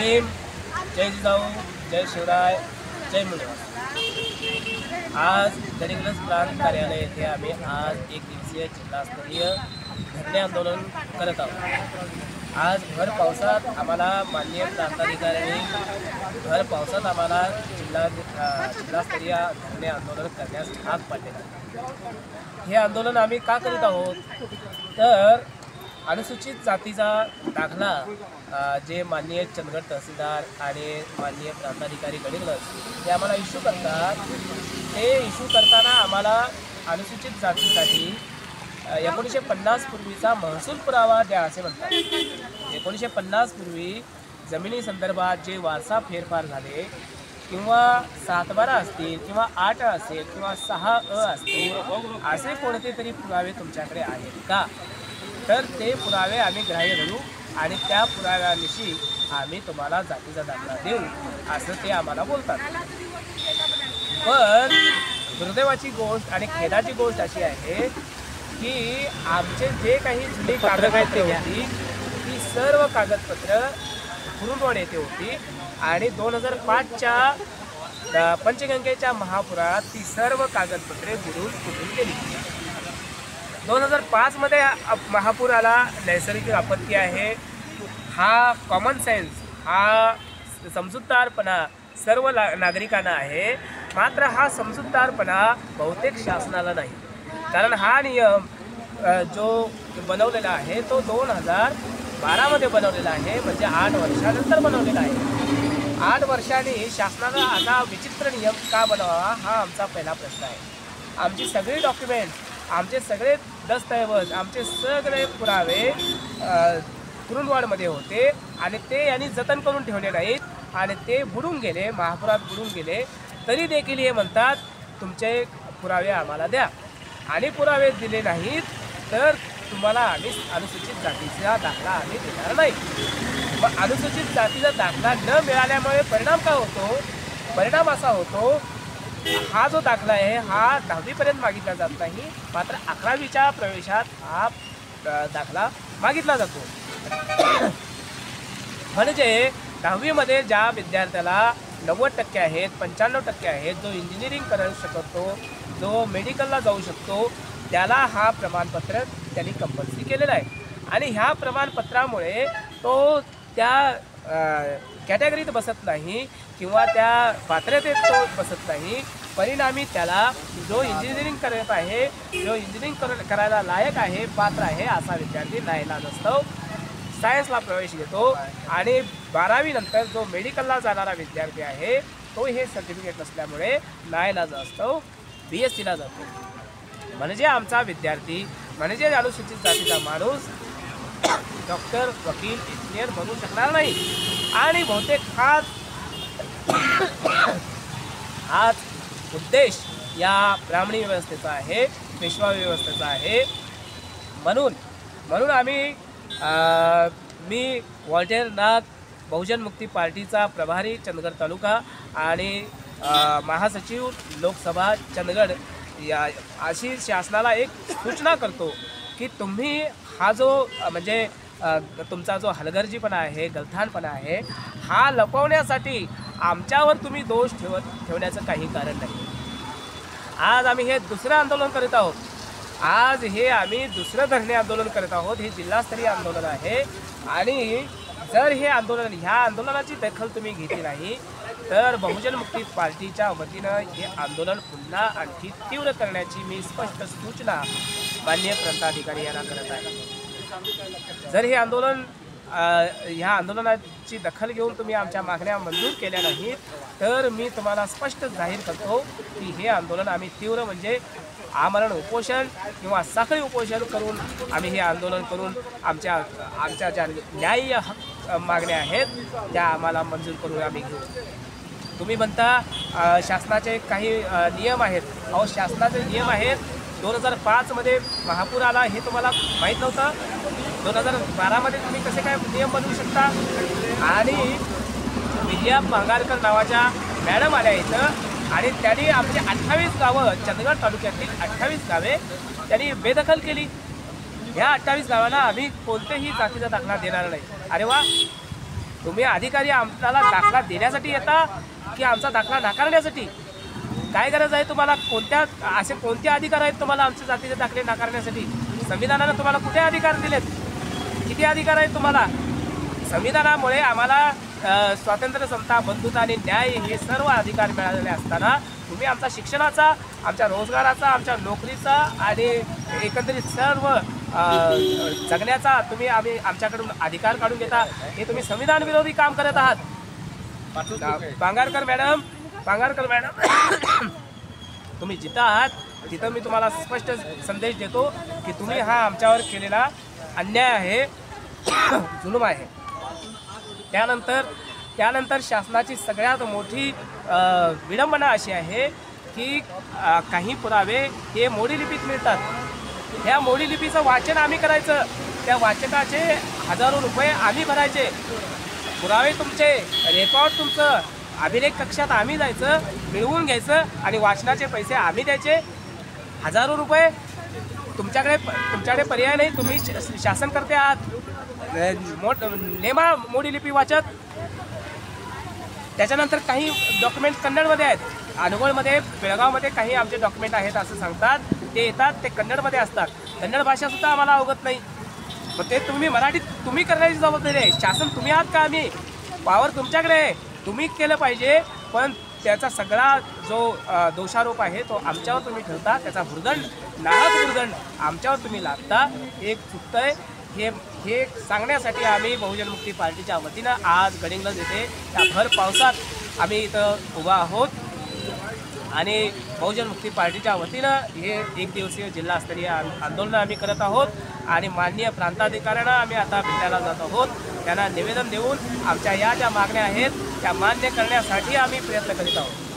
भीम, जय जिजाऊ, जय शिवराय, जय मुंडे। आज गडिंग्लज प्रांत कार्यालय येथे आम्ही आज एक दिवसीय जिल्हास्तरीय धरणे आंदोलन करत आहोत। आज भर पावसात आम्हाला माननीय प्रांताधिकाऱ्यांनी भर पावसात आम्हाला जिल्हास्तरीय धरणे आंदोलन करण्यास भाग पाडले आहे। हे आंदोलन आम्ही का करीत आहोत तर अनुसूचित जातीचा दाखला जे माननीय चंदगड तहसीलदार आणि माननीय प्रांताधिकारी गडिंग्लज हे आम्हाला इश्यू करतात, ते इश्यू करताना आम्हाला अनुसूचित जातीसाठी 1950 पूर्वीचा महसूल पुरावा द्या असे म्हणतात। 1950 पूर्वी जमिनी संदर्भात जे वारसा फेरफार झाले किंवा 7/12 असतील किंवा 8 असेल किंवा 6 असतील असे कोणते तरी पुरावे तुमच्याकडे आहेत का, तर ते पुरावे आम्ही ग्राह्य धरू आणि त्या पुराव्यानिशी आम्ही तुम्हाला जातीचा दाखला देऊ असं ते आम्हाला बोलतात। पण दुर्दैवाची गोष्ट आणि खेदाची गोष्ट अशी आहे की आमचे जे काही जुनी कागदपत्रे होती ती सर्व कागदपत्र कुरुंदवाड येथे होती आणि 2005च्या पंचगंगेच्या महापुरात ती सर्व कागदपत्रे बुडून गेली। 2005 मध्ये महापूर आला, नैसर्गिक आपत्ती आहे, हा कॉमन सेन्स, हा समजूतदारपणा सर्व नागरिकांना आहे, मात्र हा समजूतदारपणा बहुतेक शासनाला नाही। कारण हा नियम जो बनवलेला आहे तो 2012 मध्ये बनवलेला आहे, म्हणजे 8 वर्षानंतर बनवलेला आहे। 8 वर्षांनी शासनानं आता विचित्र नियम का बनवावा हा आमचा पहिला प्रश्न आहे। आमची सगळी डॉक्युमेंट, आमचे सगळे दस्तऐवज, आमचे सगळे पुरावे कुरुंदवाडमध्ये होते आणि ते यांनी जतन करून ठेवले नाहीत आणि ते बुडून गेले, महापुरात बुडून गेले। तरी देखील हे म्हणतात तुमचे पुरावे आम्हाला द्या आणि पुरावे दिले नाहीत तर तुम्हाला आम्ही अनुसूचित जातीचा दाखला आम्ही देणार नाही। मग अनुसूचित जातीचा दाखला न मिळाल्यामुळे परिणाम काय होतो? परिणाम असा होतो, हा जो दाखला आहे हा 10वीपर्यंत मागितला जात नाही, मात्र 11वीच्या प्रवेशात हा दाखला मागितला जातो। म्हणजे 10वीमध्ये ज्या विद्यार्थ्याला 90% आहेत, 95% आहेत, जो इंजिनिअरिंग करू शकतो, जो मेडिकलला जाऊ शकतो, त्याला हा प्रमाणपत्र त्यांनी कंपल्सरी केलेलं आहे आणि ह्या प्रमाणपत्रामुळे तो त्या कॅटेगरीत बसत नाही किंवा त्या पात्रतेत तो बसत नाही। परिणामी त्याला जो इंजिनिअरिंग करत आहे, जो इंजिनिअरिंग करायला लायक आहे, पात्र आहे असा विद्यार्थी नाईलाजास्तव सायन्सला प्रवेश घेतो आणि 12वी नंतर जो मेडिकलला जाणारा विद्यार्थी आहे तो हे सर्टिफिकेट नसल्यामुळे नाईलाजास्तव BScला जातो। म्हणजे आमचा विद्यार्थी, म्हणजे अनुसूचित जातीचा माणूस डॉक्टर, वकील, इंजिनियर बनू शकणार नाही आणि बहुतेक हाच उद्देश या ब्राह्मणी व्यवस्थेचा आहे, पेशवा व्यवस्थेचा आहे। म्हणून आम्ही मी वॉल्टेर नाग, बहुजन मुक्ती पार्टीचा प्रभारी चंदगड तालुका आणि महासचिव लोकसभा चंदगड या अशी शासनाला एक सूचना करतो की तुम्ही हा जो म्हणजे तुमचा जो हलगर्जीपणा आहे, गलथानपणा आहे, हा लपवण्यासाठी आमच्यावर तुम्ही दोष ठेवण्याचं काही कारण नाही। आज आम्ही हे दुसरं आंदोलन करत आहोत, आज हे आम्ही दुसरं धरणे आंदोलन करत आहोत। हे जिल्हास्तरीय आंदोलन आहे आणि जर हे आंदोलन, ह्या आंदोलनाची दखल तुम्ही घेतली नाही तर बहुजन मुक्ती पार्टीच्या वतीनं हे आंदोलन पुन्हा आणखी तीव्र करण्याची मी स्पष्ट सूचना माननीय प्रांताधिकारी यांना करत आहे। जर हे आंदोलन ह्या आंदोलनाची दखल घेऊन तुम्ही आमच्या मागण्या मंजूर केल्या नाही तर मी तुम्हाला स्पष्ट जाहीर करतो की हे आंदोलन आम्ही तीव्र म्हणजे आमरण उपोषण किंवा साखळी उपोषण करून आम्ही हे आंदोलन करून आमच्या ज्या न्याय्य मागण्या आहेत त्या आम्हाला मंजूर करून आम्ही घेऊ। तुम्ही म्हणता शासनाचे काही नियम आहेत, अहो शासनाचे नियम आहेत। 2005 मध्ये महापूर आला हे तुम्हाला माहीत नव्हतं? 2012 मध्ये तुम्ही कसे काय नियम बनवू शकता? आणि विजया पांगारकर नावाच्या मॅडम आल्या इथं आणि त्यांनी आमची 28 गावं, चंदगड तालुक्यातील 28 गावे त्यांनी बेदखल केली। ह्या 28 गावांना आम्ही कोणतेही जातीचा दाखला देणार नाही। अरे वा, तुम्ही अधिकारी आम्हाला दाखला देण्यासाठी येता की आमचा दाखला नाकारण्यासाठी? काय गरज आहे तुम्हाला? असे कोणते अधिकार आहेत तुम्हाला आमच्या जातीचे दाखले नाकारण्यासाठी? संविधानानं तुम्हाला कुठे अधिकार दिलेत? किती अधिकार आहेत तुम्हाला? संविधानामुळे आम्हाला स्वातंत्र्य, समता, बंधुता आणि न्याय हे सर्व अधिकार मिळालेले असताना तुम्ही आमचा शिक्षणाचा, आमच्या रोजगाराचा, आमच्या नोकरीचा आणि एकंदरीत सर्व जगण्याचा आम्ही आमच्याकडून अधिकार काढून घेता. हे तुम्ही संविधान विरोधी काम करत आहात. पांगारकर मॅडम तुम्ही जिथं आहात तिथं मी तुम्हाला स्पष्ट संदेश देतो की तुम्ही हा आमच्यावर केलेला अन्याय आहे, जुलूम आहे. त्यानंतर शासनाची सगळ्यात मोठी विडंबना अशी आहे की काही पुरावे हे मोडी लिपीत मिळतात. ह्या मोडी लिपीचं वाचन आम्ही करायचं, त्या वाचकाचे हजारो रुपये आम्ही भरायचे. पुरावे तुमचे, रेकॉर्ड तुमचं, अभिलेख कक्षात आम्ही जायचं, मिळवून घ्यायचं आणि वाचनाचे पैसे आम्ही द्यायचे. हजारो रुपये तुमच्याकडे पर्याय नाही. तुम्ही शासनकर्ते आहात. नेमा मोडी लिपी वाचक. त्याच्यानंतर काही डॉक्युमेंट कन्नडमध्ये आहेत. अनगोळमध्ये, बेळगावमध्ये काही आमचे डॉक्युमेंट आहेत असं सांगतात. ते येतात, ते कन्नडमध्ये असतात. कन्नड भाषासुद्धा आम्हाला अवगत नाही. मग ते तुम्ही मराठीत तुम्ही करण्याची जबाबदारी आहे. शासन तुम्ही आहात का? आम्ही पावर तुमच्याकडे आहे, तुम्ही केलं पाहिजे. पण त्याचा सगळा जो दोषारोप आहे तो आमच्यावर तुम्ही ठेवता. त्याचा नाहक भुर्दंड आमच्यावर तुम्ही लादता. एक चुकतंय. हे सांगण्यासाठी आम्ही बहुजन मुक्ती पार्टीच्या वतीनं आज गडिंग्लज येथे त्या भर पावसात आम्ही इथं उभा आहोत आणि बहुजन मुक्ती पार्टीच्या वतीनं हे एक दिवसीय जिल्हास्तरीय आंदोलन आम्ही करत आहोत आणि माननीय प्रांताधिकाऱ्यांना आम्ही आता भेटायला जात आहोत. त्यांना निवेदन देऊन आमच्या या ज्या मागण्या आहेत त्या मान्य करण्यासाठी आम्ही प्रयत्न करीत आहोत.